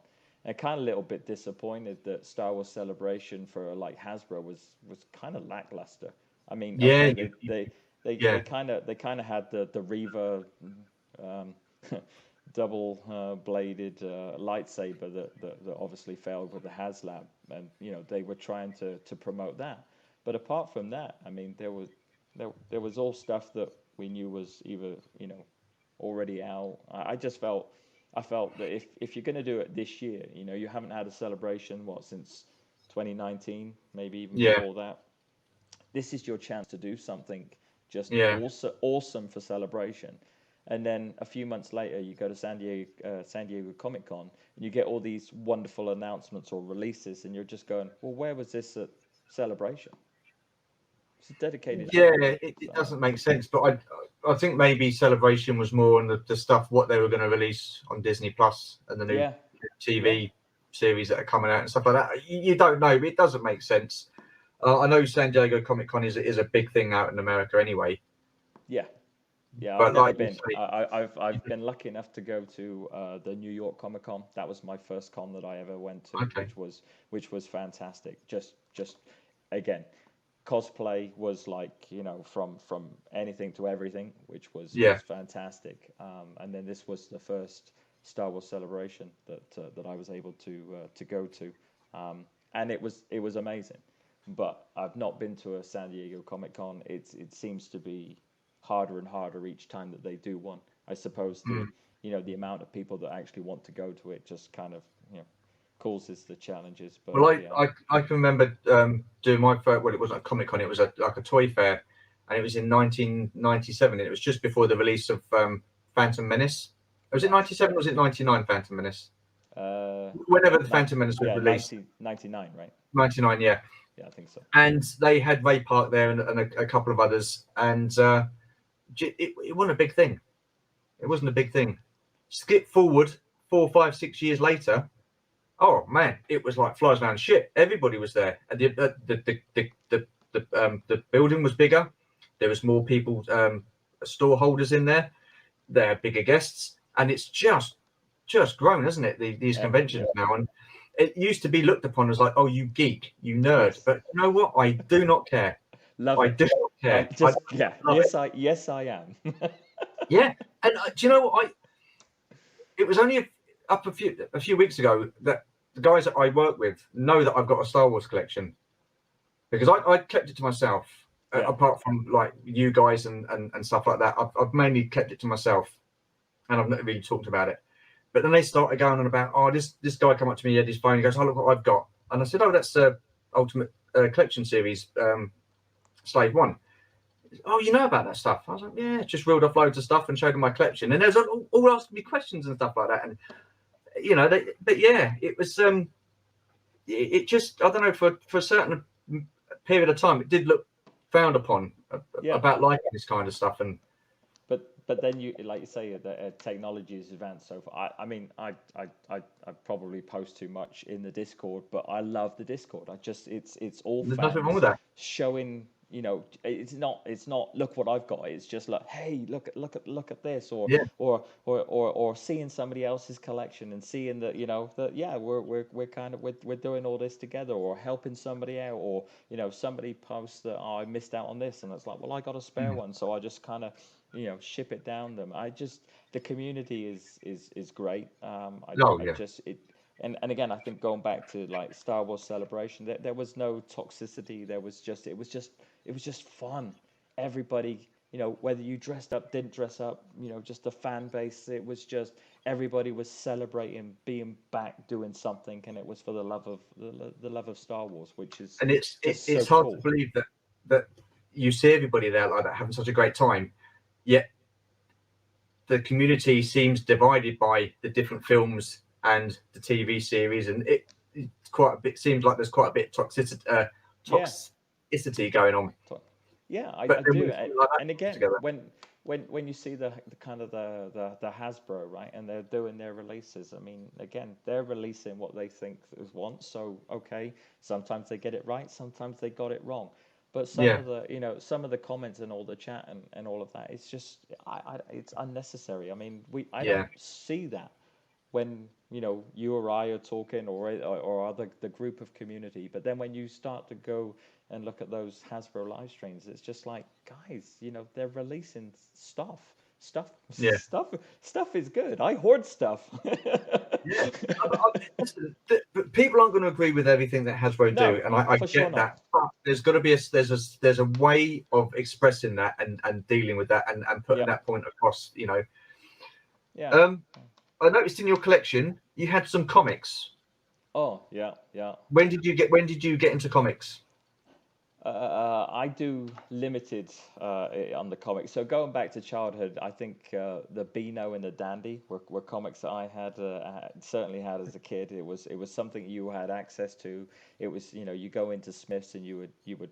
And kind of a little bit disappointed that Star Wars Celebration for like Hasbro was kind of lackluster. I mean, okay, they kind of had the Reva double bladed lightsaber that obviously failed with the HasLab, and they were trying to promote that. But apart from that, I mean, there was all stuff that we knew was either already out. I felt that if you're going to do it this year, you haven't had a celebration since 2019, maybe even before that. This is your chance to do something just awesome for celebration. And then a few months later, you go to San Diego Comic-Con, and you get all these wonderful announcements or releases, and you're just going, well, where was this at Celebration? It's dedicated. It doesn't make sense, but I think maybe Celebration was more on the stuff what they were going to release on Disney Plus and the new TV series that are coming out and stuff like that. You don't know, but it doesn't make sense. I know San Diego Comic-Con is a big thing out in America anyway. Yeah, I've never been. I've been lucky enough to go to the New York Comic-Con. That was my first con that I ever went to, which was fantastic. Just again, cosplay was like from anything to everything, which was fantastic. And then this was the first Star Wars Celebration that I was able to go to, and it was amazing. But I've not been to a San Diego Comic-Con. It seems to be harder and harder each time that they do one. I suppose the amount of people that actually want to go to it just kind of causes the challenges. But I can remember doing my first. Well, it wasn't a Comic-Con. It was like a toy fair, and it was in 1997. And it was just before the release of Phantom Menace. Was it 97 or was it 99? Phantom Menace. Whenever the Phantom Menace was released. 99, right? 99, yeah. Yeah, I think so. And they had Ray Park there and a couple of others, and it wasn't a big thing. It wasn't a big thing. Skip forward 4, 5, 6 years later. Oh man, it was like flies around shit. Everybody was there, and the building was bigger. There was more people, store holders in there. They had bigger guests, and it's just grown, hasn't it? These conventions now, and it used to be looked upon as like, oh, you geek, you nerd. Yes. But you know what? I do not care. Do not care. Yes, I am. Yeah, and do you know what? It was only a few weeks ago that the guys that I work with know that I've got a Star Wars collection, because I kept it to myself. Apart from like you guys and stuff like that, I've mainly kept it to myself, and I've not really talked about it. But then they started going on about, oh, this guy come up to me, he had his phone, he goes, oh, look what I've got. And I said, oh, that's Ultimate Collection Series, Slave One. Oh, you know about that stuff? I was like, yeah, just reeled off loads of stuff and showed them my collection. And there's all asking me questions and stuff like that. And, but yeah, it was, it just, I don't know, for a certain period of time, it did look frowned upon about liking this kind of stuff. And But then you, like you say, the technology is advanced so far. I mean, I probably post too much in the Discord, but I love the Discord. It's all there's fans nothing wrong with that. Showing, it's not look what I've got. It's just like, hey, look at this, or seeing somebody else's collection and seeing that we're doing all this together, or helping somebody out, or somebody posts that, oh, I missed out on this, and it's like, well, I got a spare one, so I just kind of ship it down them. The community is great. and again, I think going back to like Star Wars Celebration, there was no toxicity. It was just fun. Everybody, whether you dressed up, didn't dress up, just the fan base. It was just everybody was celebrating being back doing something, and it was for the love of the love of Star Wars, which is and it's so hard cool. to believe that you see everybody there like that having such a great time, yet the community seems divided by the different films and the TV series, and it's quite a bit. Seems like there's quite a bit of toxicity going on. Yeah, I do. And again, when you see the kind of the Hasbro, right, and they're doing their releases, I mean, again, they're releasing what they think is want. So okay, sometimes they get it right, sometimes they got it wrong. But some of the comments and all the chat and all of that, it's just it's unnecessary. I mean, I don't see that when you or I are talking, or other the group of community. But then when you start to go and look at those Hasbro live streams, it's just like, guys, they're releasing stuff. Stuff is good. I hoard stuff. Yeah, people aren't going to agree with everything that Hasbro do, and I get that. But there's got to be there's a way of expressing that and dealing with that and putting that point across. Yeah. I noticed in your collection you had some comics. Oh yeah. When did you get into comics? I do limited on the comics. So going back to childhood, I think the Beano and the Dandy were comics that I had certainly had as a kid. It was something you had access to. It was you go into Smith's and you would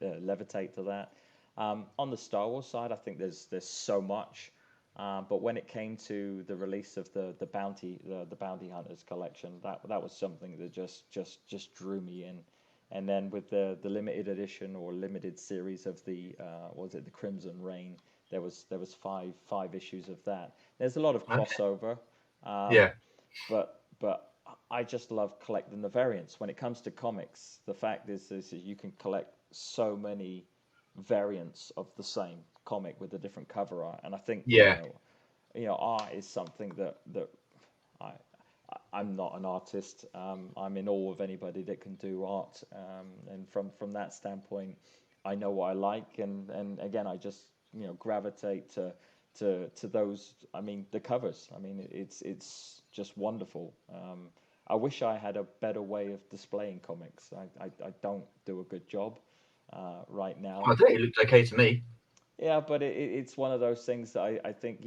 levitate to that. On the Star Wars side, I think there's so much. But when it came to the release of the Bounty Hunters collection, that was something that just drew me in. And then with the limited edition or limited series of the the Crimson Reign, there was five issues of that. There's a lot of crossover, but I just love collecting the variants. When it comes to comics, the fact is you can collect so many variants of the same comic with a different cover art, and I think art is something that I'm not an artist. I'm in awe of anybody that can do art, and from that standpoint, I know what I like, and again, I just gravitate to those. I mean, the covers. I mean, it's just wonderful. I wish I had a better way of displaying comics. I don't do a good job right now. I think it looked okay to me. Yeah, but it's one of those things that I think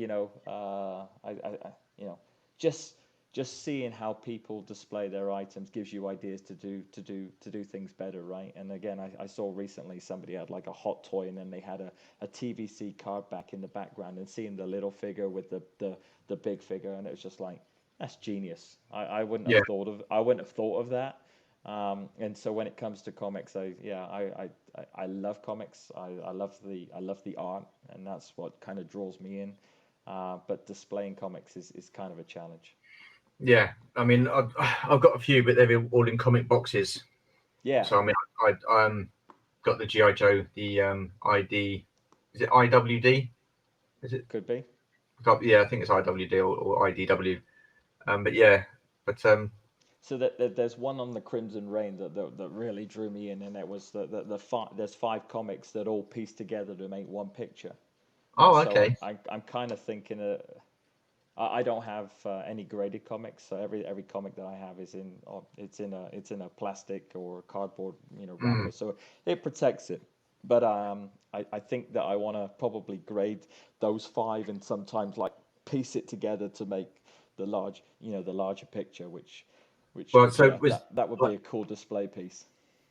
just seeing how people display their items gives you ideas to do things better, right? And again, I saw recently somebody had like a hot toy, and then they had a TVC card back in the background, and seeing the little figure with the big figure, and it was just like, that's genius. I wouldn't have thought of that. And so when it comes to comics, I love comics. I love the art, and that's what kind of draws me in. But displaying comics is kind of a challenge. Yeah, I mean, I've got a few, but they're all in comic boxes. Yeah. So I mean, I got the GI Joe, the ID. Is it IWD? Is it? Could be. Yeah, I think it's IWD or IDW. So there's one on the Crimson Reign that really drew me in, and it was there's 5 comics that all piece together to make one picture. Oh, okay. So I'm kind of thinking. I don't have any graded comics, so every comic that I have is in a plastic or cardboard wrapper, so it protects it. But I think that I want to probably grade those 5 and sometimes like piece it together to make the larger picture, which that would be a cool display piece.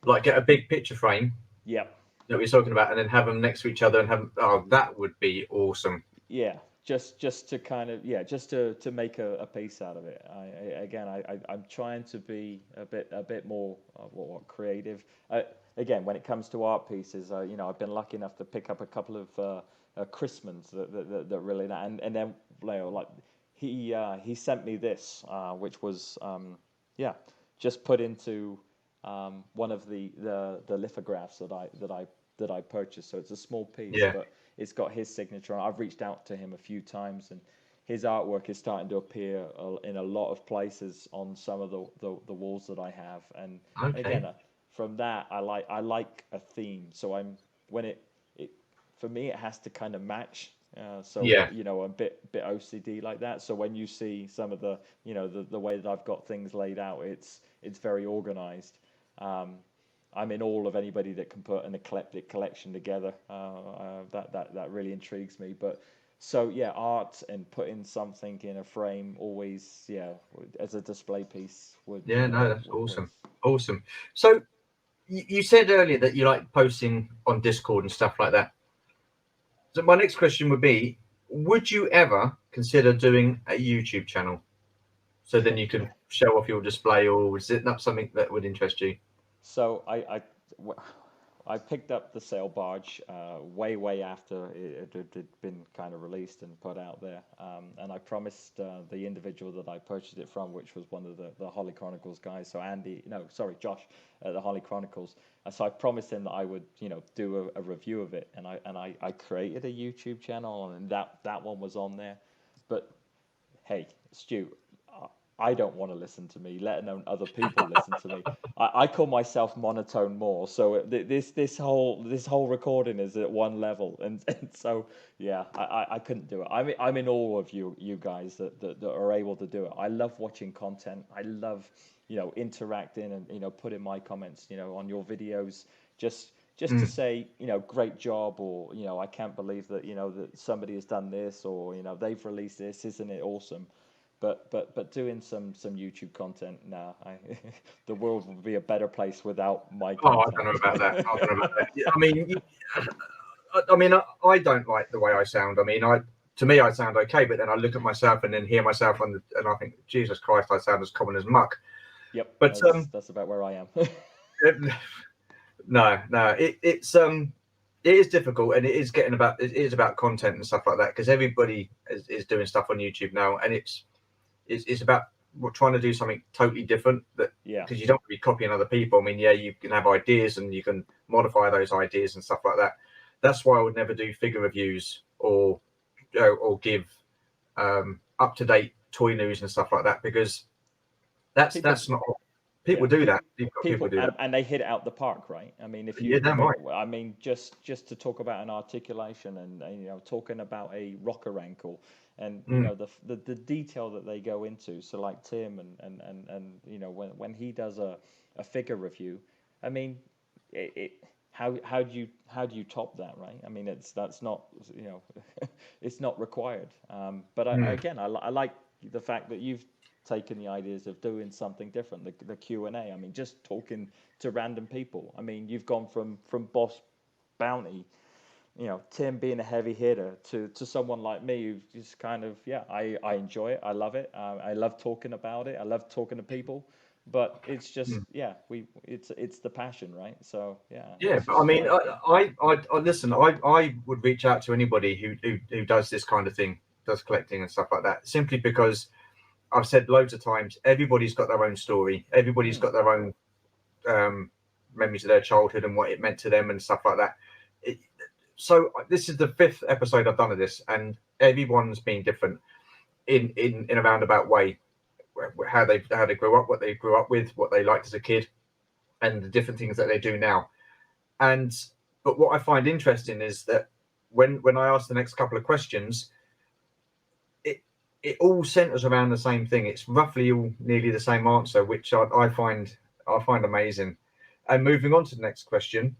Like get a big picture frame. Yeah. That we're talking about, and then have them next to each other and have that would be awesome. Yeah. Just to kind of just to make a piece out of it. I'm trying to be a bit more creative. Again, when it comes to art pieces, I've been lucky enough to pick up a couple of Chrismans that really and then like he sent me this, which was just put into one of the lithographs that I purchased. So it's a small piece, but it's got his signature. I've reached out to him a few times, and his artwork is starting to appear in a lot of places on some of the walls that I have. And again, from that, I like a theme. So when it for me, it has to kind of match. So you know, a bit OCD like that. So when you see some of the, you know, the way that I've got things laid out, it's very organized. I'm in awe of anybody that can put an eclectic collection together. That really intrigues me. But so yeah, art and putting something in a frame always, as a display piece would. Yeah, no, that's awesome. Awesome. So you said earlier that you like posting on Discord and stuff like that. So my next question would be, would you ever consider doing a YouTube channel? So then you can show off your display, or is it not something that would interest you? So I picked up the sail barge way after it had been kind of released and put out there, and I promised the individual that I purchased it from, which was one of the Holly Chronicles guys. So Josh at the Holly Chronicles. So I promised him that I would, you know, do a review of it, and I created a YouTube channel, and that one was on there. But hey, Stu, I don't want to listen to me, let alone other people listen to me. I call myself monotone more. So this whole recording is at one level, and so yeah, I couldn't do it. I'm in awe of you guys that are able to do it. I love watching content. I love, you know, interacting and, you know, putting my comments, you know, on your videos, just to say, you know, great job, or, you know, I can't believe that, you know, that somebody has done this, or, you know, they've released this, isn't it awesome? But doing some YouTube content, the world would be a better place without my content. Oh, I don't know about that. I don't know about that. I mean, I don't like the way I sound. I mean, to me, I sound okay, but then I look at myself and then hear myself and I think, Jesus Christ, I sound as common as muck. Yep, but that's about where I am. No, it is difficult, and it is about content and stuff like that, because everybody is doing stuff on YouTube now, and it's about trying to do something totally different, because you don't be copying other people. I mean, you can have ideas and you can modify those ideas and stuff like that. That's why I would never do figure reviews or give up-to-date toy news and stuff like that, because that's not. People do that. People do that, and they hit it out the park, right? I mean, if you, I mean, just to talk about an articulation, and you know, talking about a rocker ankle, and you know, the detail that they go into. So like Tim and you know, when he does a figure review, I mean, how do you top that, right? I mean, that's not, you know, it's not required. But I like the fact that you've taken the ideas of doing something different, the Q&A. I mean, just talking to random people. I mean, you've gone from Boss Bounty, you know, Tim being a heavy hitter, to someone like me who just kind of, I enjoy it. I love it. I love talking about it. I love talking to people. But it's just, it's the passion, right? So but I mean, I listen. I would reach out to anybody who does this kind of thing, does collecting and stuff like that, simply because I've said loads of times, everybody's got their own story. Everybody's got their own memories of their childhood and what it meant to them and stuff like that. So this is the 5th episode I've done of this, and everyone's been different in a roundabout way. How they grew up, what they grew up with, what they liked as a kid, and the different things that they do now. But what I find interesting is that when I ask the next couple of questions, it all centers around the same thing. It's roughly all nearly the same answer, which I find amazing. And moving on to the next question,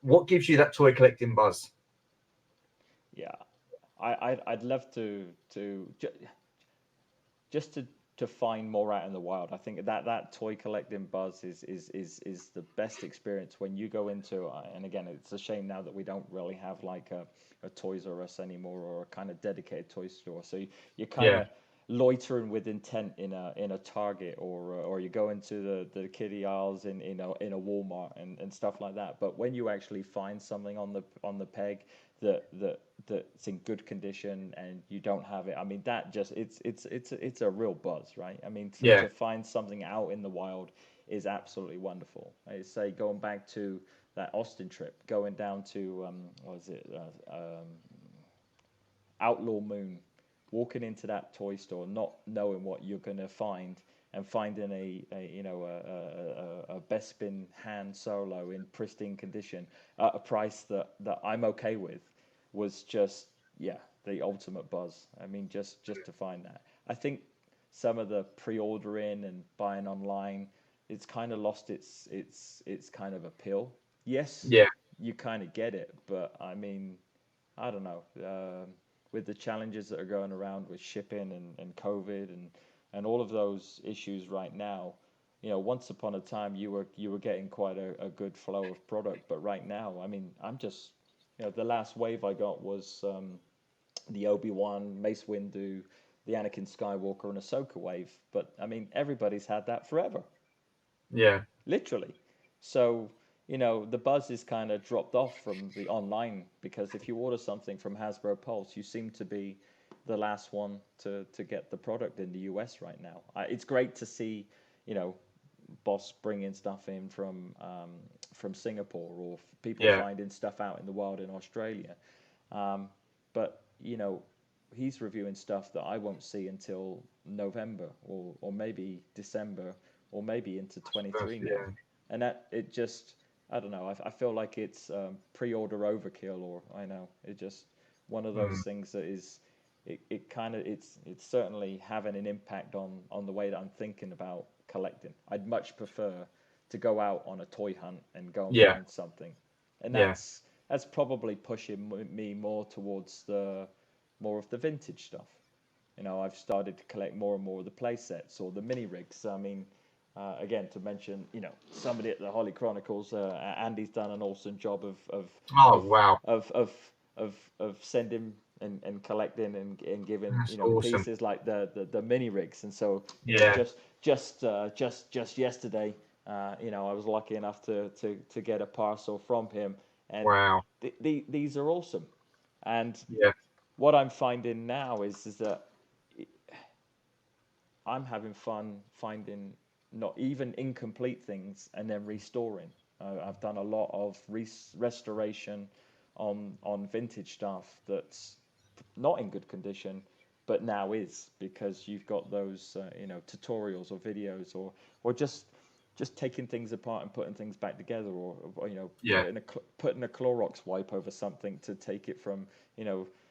what gives you that toy collecting buzz? Yeah, I'd love to just to find more out in the wild. I think that toy collecting buzz is the best experience when you go into, and again, it's a shame now that we don't really have like a Toys R Us anymore, or a kind of dedicated toy store. So you're kind of loitering with intent in a Target, or you go into the kiddie aisles in a Walmart and stuff like that. But when you actually find something on the peg that's in good condition, and you don't have it, I mean, that just it's a real buzz, right? I mean, to find something out in the wild is absolutely wonderful. I say, going back to that Austin trip, going down to what was it, Outlaw Moon, walking into that toy store, not knowing what you're going to find, and finding a Bespin Han Solo in pristine condition at a price that I'm okay with, was just, yeah, the ultimate buzz. I mean, just to find that. I think some of the pre-ordering and buying online, it's kind of lost its kind of appeal. Yes, Yeah. you kind of get it, but I mean, I don't know. With the challenges that are going around with shipping and COVID and all of those issues right now, once upon a time you were getting quite a good flow of product, but right now, I mean, I'm just, the last wave I got was the Obi-Wan, Mace Windu, the Anakin Skywalker, and Ahsoka wave. But I mean, everybody's had that forever. Yeah. Literally. So, the buzz is kind of dropped off from the online, because if you order something from Hasbro Pulse, you seem to be the last one to get the product in the US right now. It's great to see, Boss bringing stuff in from Singapore, or people finding stuff out in the wild in Australia. But, he's reviewing stuff that I won't see until November or maybe December, or maybe into 23 now. And that, it just, I don't know, I feel like it's pre-order overkill, or I know, it's just one of those things that is, it kind of, it's certainly having an impact on the way that I'm thinking about collecting. I'd much prefer to go out on a toy hunt and go and find something. And that's probably pushing me more towards more of the vintage stuff. I've started to collect more and more of the play sets or the mini rigs. I mean, again, to mention, somebody at the Holly Chronicles, Andy's done an awesome job of sending and collecting and giving awesome pieces like the mini rigs. And so just yesterday, I was lucky enough to get a parcel from him, and these are awesome. And what I'm finding now is that I'm having fun finding not even incomplete things and then restoring. I've done a lot of restoration on vintage stuff that's not in good condition, but now is, because you've got those tutorials or videos, or just taking things apart and putting things back together, or putting a Clorox wipe over something to take it from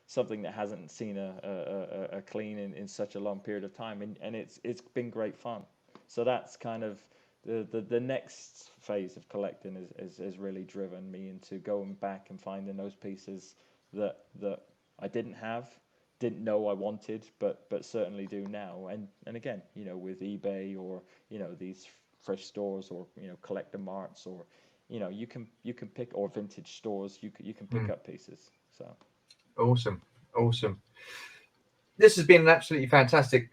something that hasn't seen a clean in such a long period of time, and it's been great fun. So that's kind of the next phase of collecting has really driven me into going back and finding those pieces that I didn't know I wanted, but certainly do now. And again, with eBay, or these thrift stores, or collector marts, or you can pick, or vintage stores, you can pick up pieces. So awesome. This has been an absolutely fantastic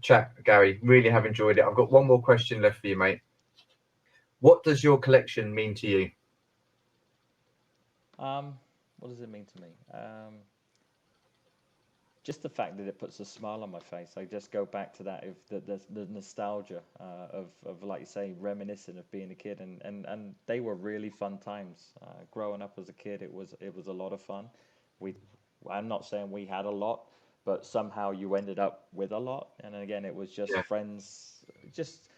chat, Gary. Really have enjoyed it. I've got one more question left for you, mate. What does your collection mean to you? What does it mean to me? Just the fact that it puts a smile on my face. I just go back to that, the nostalgia of, like you say, reminiscing of being a kid, and they were really fun times. Growing up as a kid, it was a lot of fun. I'm not saying we had a lot, but somehow you ended up with a lot. And again, it was just friends, just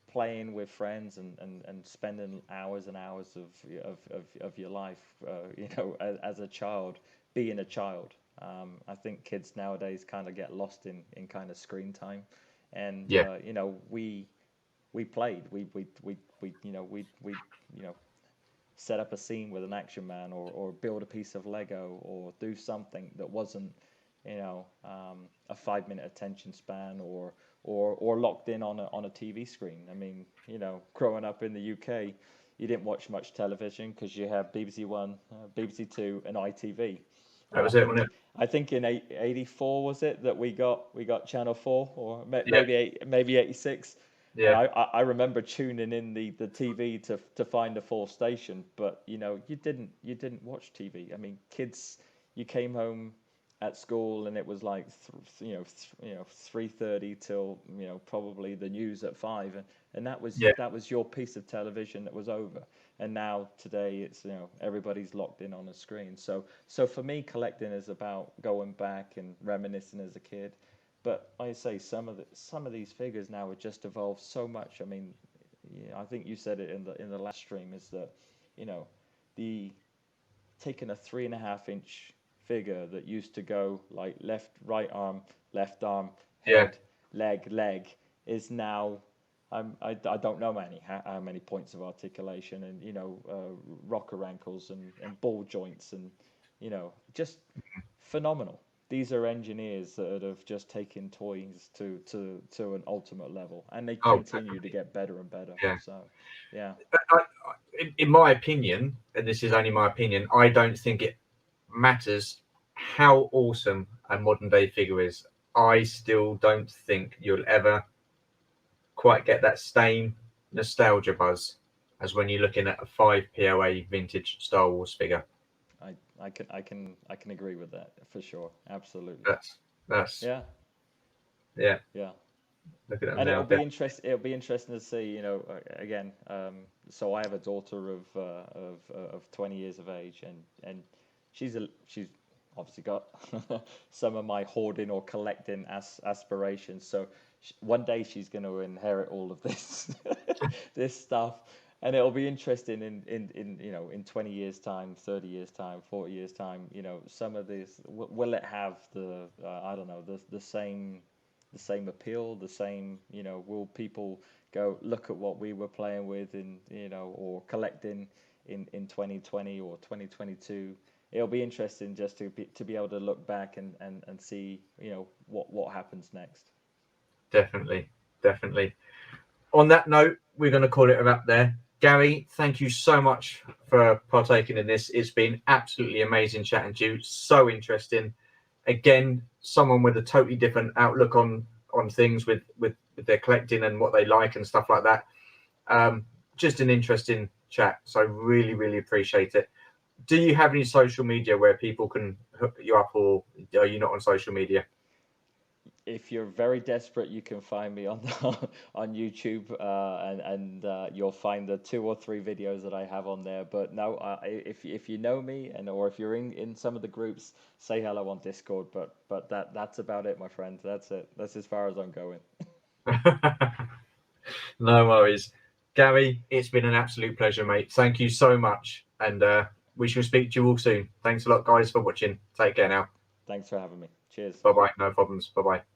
playing with friends and spending hours and hours of your life, as a child, being a child. I think kids nowadays kind of get lost in kind of screen time, and we played, we set up a scene with an Action Man, or build a piece of Lego, or do something that wasn't a 5-minute attention span, or locked in on a TV screen. I mean, growing up in the UK, you didn't watch much television because you had BBC One, BBC Two, and ITV. That was it, wasn't it? I think in '84 was it that we got Channel 4, or maybe '86. Yeah. And I remember tuning in the TV to find a full station, but you didn't watch TV. I mean, kids, you came home at school, and it was like 3:30 till probably the news at 5, and that was your piece of television that was over. And now today it's everybody's locked in on a screen. So for me, collecting is about going back and reminiscing as a kid. But I say some of these figures now have just evolved so much. I mean, I think you said it in the last stream, is that the taking a 3.5-inch figure that used to go like right arm, left arm, head, leg is now, I don't know how many points of articulation, and rocker ankles and ball joints, and just phenomenal. These are engineers that have just taken toys to an ultimate level, and they continue to get better and better. So yeah, in my opinion, and this is only my opinion, I don't think it matters how awesome a modern day figure is. I still don't think you'll ever quite get that same nostalgia buzz as when you're looking at a 5 POA vintage Star Wars figure. I can agree with that for sure. Absolutely. That's yeah. Look at them and now. It'll be interesting to see. Again. So I have a daughter of 20 years of age, and she's obviously got some of my hoarding or collecting aspirations. So one day she's going to inherit all of this this stuff, and it'll be interesting in 20 years time, 30 years time, 40 years time. Some of this, will it have the I don't know, the same appeal, the same, will people go look at what we were playing with or collecting in 2020 or 2022? It'll be interesting just to be able to look back and see what happens next. Definitely. On that note, we're going to call it a wrap there. Gary, thank you so much for partaking in this. It's been absolutely amazing chatting to you. So interesting. Again, someone with a totally different outlook on things with their collecting and what they like and stuff like that. Just an interesting chat. So really, really appreciate it. Do you have any social media where people can hook you up, or are you not on social media? If you're very desperate, you can find me on YouTube, and you'll find the 2 or 3 videos that I have on there. But no, if you know me, or if you're in some of the groups, say hello on Discord. But that's about it, my friend. That's it. That's as far as I'm going. No worries, Gary. It's been an absolute pleasure, mate. Thank you so much, and we shall speak to you all soon. Thanks a lot, guys, for watching. Take care now. Thanks for having me. Cheers. Bye bye. No problems. Bye bye.